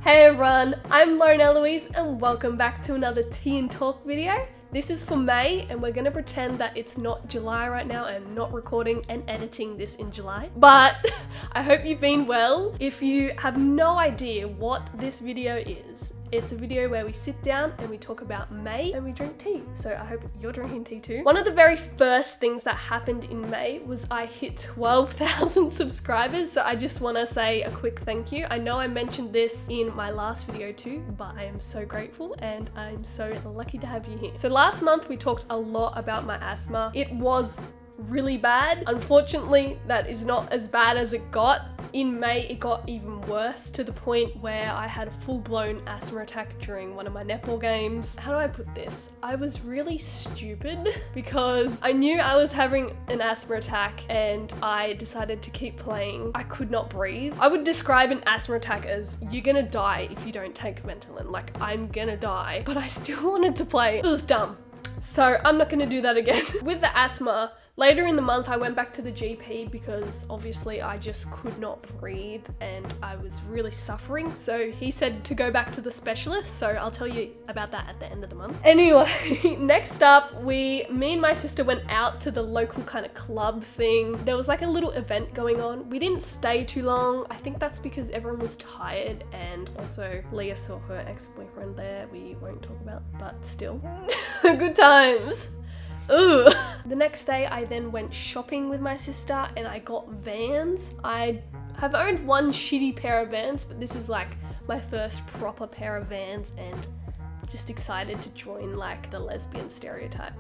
Hey everyone, I'm Elloise and welcome back to another Tea and Talk video. This is for May and we're gonna pretend that it's not July right now and not recording and editing this in July. But I hope you've been well. If you have no idea what this video is, it's a video where we sit down and we talk about May and we drink tea. So I hope you're drinking tea too. One of the very first things that happened in May was I hit 12,000 subscribers. So I just want to say a quick thank you. I know I mentioned this in my last video too, but I am so grateful and I'm so lucky to have you here. So last month we talked a lot about my asthma. It was really bad. Unfortunately, that is not as bad as it got. In May, it got even worse to the point where I had a full-blown asthma attack during one of my netball games. How do I put this? I was really stupid because I knew I was having an asthma attack and I decided to keep playing. I could not breathe. I would describe an asthma attack as you're gonna die if you don't take Ventolin. Like, I'm gonna die, but I still wanted to play. It was dumb. So I'm not gonna do that again. With the asthma, later in the month I went back to the GP because obviously I just could not breathe and I was really suffering. So he said to go back to the specialist. So I'll tell you about that at the end of the month. Anyway, next up, me and my sister went out to the local kind of club thing. There was like a little event going on. We didn't stay too long. I think that's because everyone was tired and also Leah saw her ex-boyfriend there. We won't talk about, but still. Good times. Ooh. The next day I then went shopping with my sister and I got Vans. I have owned one shitty pair of Vans, but this is like my first proper pair of Vans and just excited to join like the lesbian stereotype.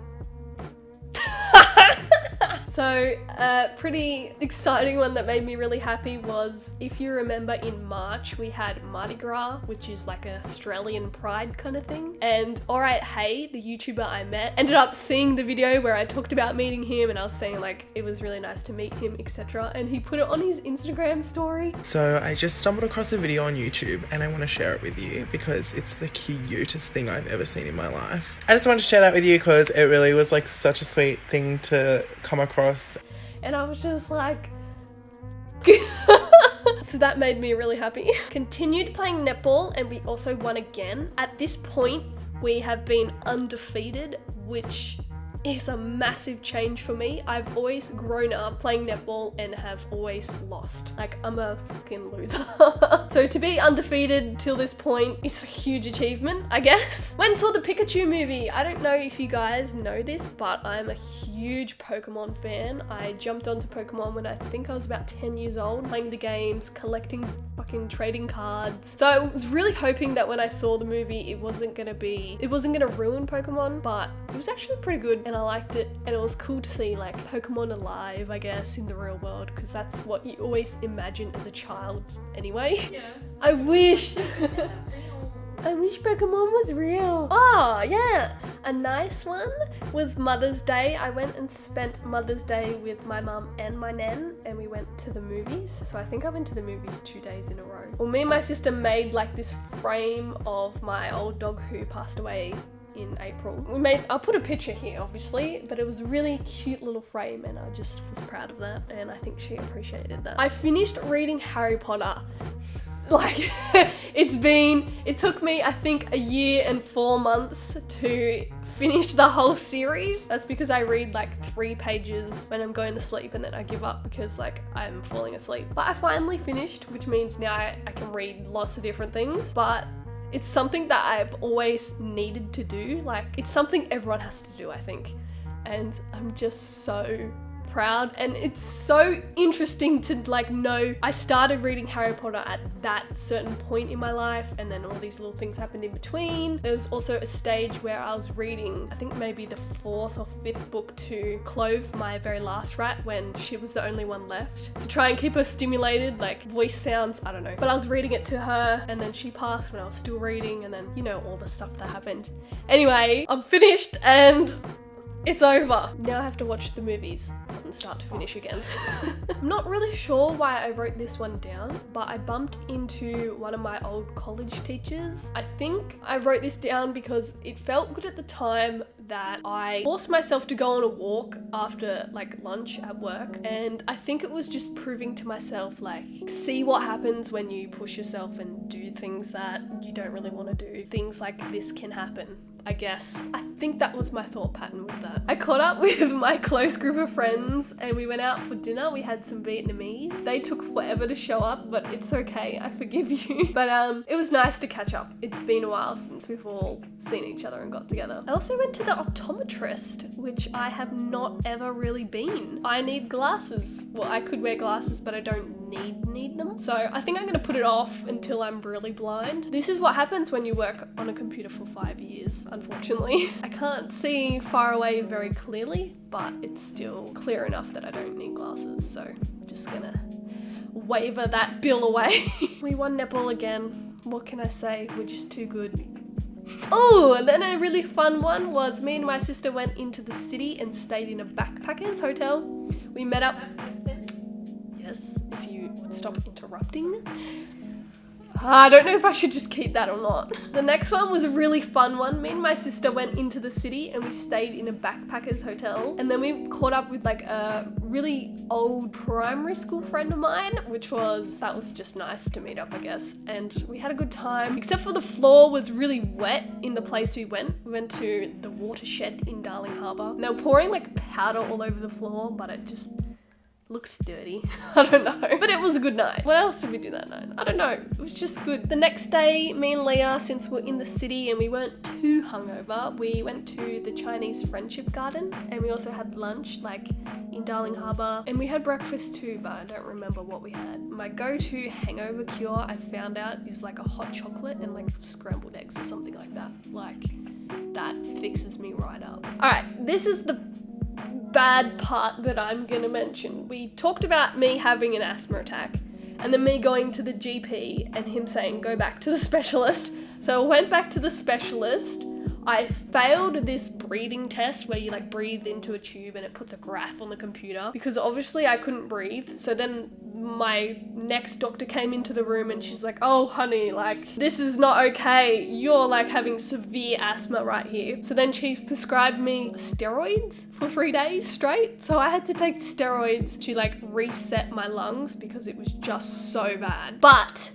So a pretty exciting one that made me really happy was, if you remember, in March we had Mardi Gras, which is like an Australian pride kind of thing. And Alright Hey, the YouTuber I met, ended up seeing the video where I talked about meeting him and I was saying like it was really nice to meet him, etc. And he put it on his Instagram story. So I just stumbled across a video on YouTube and I want to share it with you because it's the cutest thing I've ever seen in my life. I just wanted to share that with you because it really was like such a sweet thing to come across. And I was just like so that made me really happy. Continued playing netball and we also won again. At this point we have been undefeated, which is a massive change for me. I've always grown up playing netball and have always lost. Like, I'm a fucking loser. So to be undefeated till this point is a huge achievement, I guess. Went and saw the Pikachu movie. I don't know if you guys know this, but I'm a huge Pokemon fan. I jumped onto Pokemon when I think I was about 10 years old, playing the games, collecting fucking trading cards. So I was really hoping that when I saw the movie, it wasn't gonna ruin Pokemon, but it was actually pretty good and I liked it, and it was cool to see like Pokemon alive, I guess, in the real world, because that's what you always imagine as a child anyway. Yeah. I wish Pokemon was real. Oh yeah, a nice one was Mother's Day. I went and spent Mother's Day with my mum and my nan and we went to the movies. So I think I went to the movies 2 days in a row. Well, me and my sister made like this frame of my old dog who passed away in April. I'll put a picture here obviously, but it was a really cute little frame and I just was proud of that and I think she appreciated that. I finished reading Harry Potter. Like, it took me I think a year and 4 months to finish the whole series. That's because I read like 3 pages when I'm going to sleep and then I give up because like I'm falling asleep. But I finally finished, which means now I can read lots of different things. But it's something that I've always needed to do. Like, it's something everyone has to do, I think. And I'm just so proud. And it's so interesting to like know I started reading Harry Potter at that certain point in my life and then all these little things happened in between. There was also a stage where I was reading, I think maybe the 4th or 5th book to Clove, my very last rat, when she was the only one left, to try and keep her stimulated, like voice sounds, I don't know. But I was reading it to her and then she passed when I was still reading and then, you know, all the stuff that happened. Anyway, I'm finished and It's over. Now I have to watch the movies from start to finish again. I'm not really sure why I wrote this one down, but I bumped into one of my old college teachers. I think I wrote this down because it felt good at the time that I forced myself to go on a walk after like lunch at work, and I think it was just proving to myself, like, see what happens when you push yourself and do things that you don't really want to do. Things like this can happen, I guess. I think that was my thought pattern with that. I caught up with my close group of friends and we went out for dinner. We had some Vietnamese. They took forever to show up, but it's okay, I forgive you. But it was nice to catch up. It's been a while since we've all seen each other and got together. I also went to the optometrist, which I have not ever really been. I need glasses. Well, I could wear glasses, but I don't need them. So I think I'm gonna put it off until I'm really blind. This is what happens when you work on a computer for 5 years, unfortunately. I can't see far away very clearly, but it's still clear enough that I don't need glasses. So I'm just gonna waver that bill away. We won netball again. What can I say? We're just too good. Oh, and then a really fun one was me and my sister went into the city and stayed in a backpackers hotel. We met up. Yes, if you would stop interrupting. I don't know if I should just keep that or not. The next one was a really fun one. Me and my sister went into the city and we stayed in a backpackers hotel. And then we caught up with like a really old primary school friend of mine, that was just nice to meet up, I guess. And we had a good time, except for the floor was really wet in the place we went. We went to the watershed in Darling Harbour. And they were pouring like powder all over the floor, but it just looks dirty. I don't know. But it was a good night. What else did we do that night? I don't know. It was just good. The next day, me and Leah, since we're in the city and we weren't too hungover, we went to the Chinese Friendship Garden and we also had lunch like in Darling Harbour. And we had breakfast too, but I don't remember what we had. My go-to hangover cure, I found out, is like a hot chocolate and like scrambled eggs or something like that. Like, that fixes me right up. All right, this is the bad part that I'm gonna mention. We talked about me having an asthma attack and then me going to the GP and him saying go back to the specialist. So I went back to the specialist. I failed this breathing test where you like breathe into a tube and it puts a graph on the computer because obviously I couldn't breathe. So then my next doctor came into the room and she's like, oh honey, like this is not okay. You're like having severe asthma right here. So then she prescribed me steroids for 3 days straight. So I had to take steroids to like reset my lungs because it was just so bad. But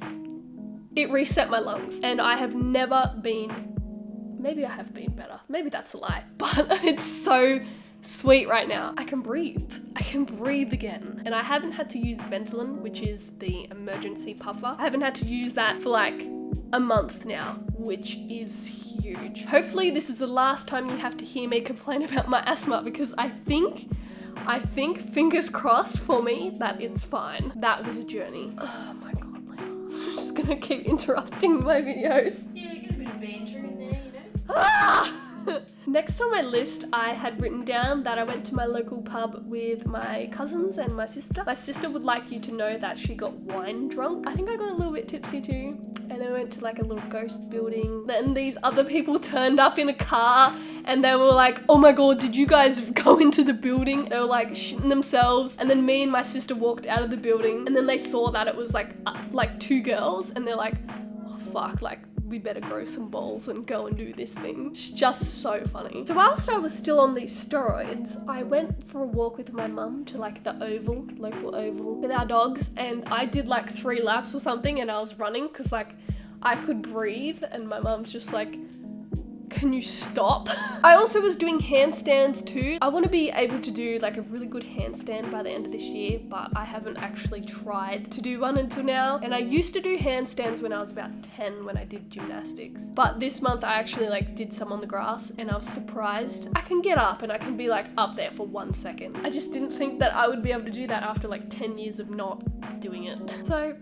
it reset my lungs and I have never been, maybe I have been better. Maybe that's a lie, but it's so sweet right now. I can breathe. I can breathe again. And I haven't had to use Ventolin, which is the emergency puffer. I haven't had to use that for like a month now, which is huge. Hopefully this is the last time you have to hear me complain about my asthma because I think, fingers crossed for me, that it's fine. That was a journey. Oh my God, Leah. I'm just gonna keep interrupting my videos. Yeah, get a bit of banter in there, you know? Ah! Next on my list, I had written down that I went to my local pub with my cousins and my sister. My sister would like you to know that she got wine drunk. I think I got a little bit tipsy too. And then we went to like a little ghost building. Then these other people turned up in a car and they were like, oh my God, did you guys go into the building? They were like shitting themselves. And then me and my sister walked out of the building and then they saw that it was like 2 girls and they're like, oh fuck, like we better grow some balls and go and do this thing. It's just so funny. So whilst I was still on these steroids, I went for a walk with my mum to like the oval, local oval, with our dogs, and I did like 3 laps or something and I was running because like I could breathe and my mum's just like, can you stop? I also was doing handstands too. I want to be able to do like a really good handstand by the end of this year, but I haven't actually tried to do one until now. And I used to do handstands when I was about 10 when I did gymnastics. But this month I actually like did some on the grass and I was surprised. I can get up and I can be like up there for 1 second. I just didn't think that I would be able to do that after like 10 years of not doing it. So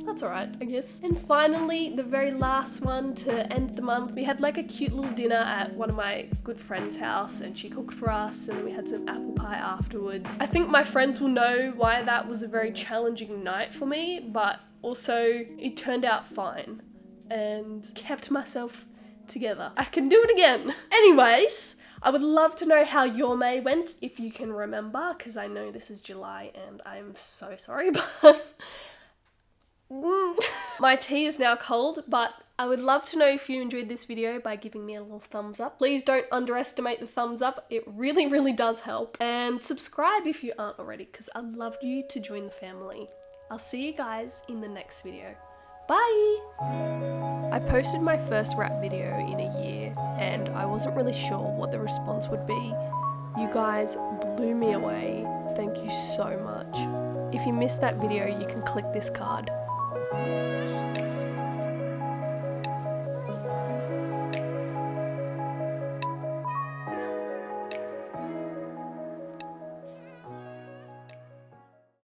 that's alright, I guess. And finally, the very last one to end the month, we had like a cute little dinner at one of my good friend's house and she cooked for us and then we had some apple pie afterwards. I think my friends will know why that was a very challenging night for me, but also it turned out fine and kept myself together. I can do it again. Anyways, I would love to know how your May went, if you can remember, because I know this is July and I'm so sorry, but my tea is now cold, but I would love to know if you enjoyed this video by giving me a little thumbs up. Please don't underestimate the thumbs up. It really, really does help. And subscribe if you aren't already, because I'd love you to join the family. I'll see you guys in the next video. Bye! I posted my first rap video in a year and I wasn't really sure what the response would be. You guys blew me away. Thank you so much. If you missed that video, you can click this card.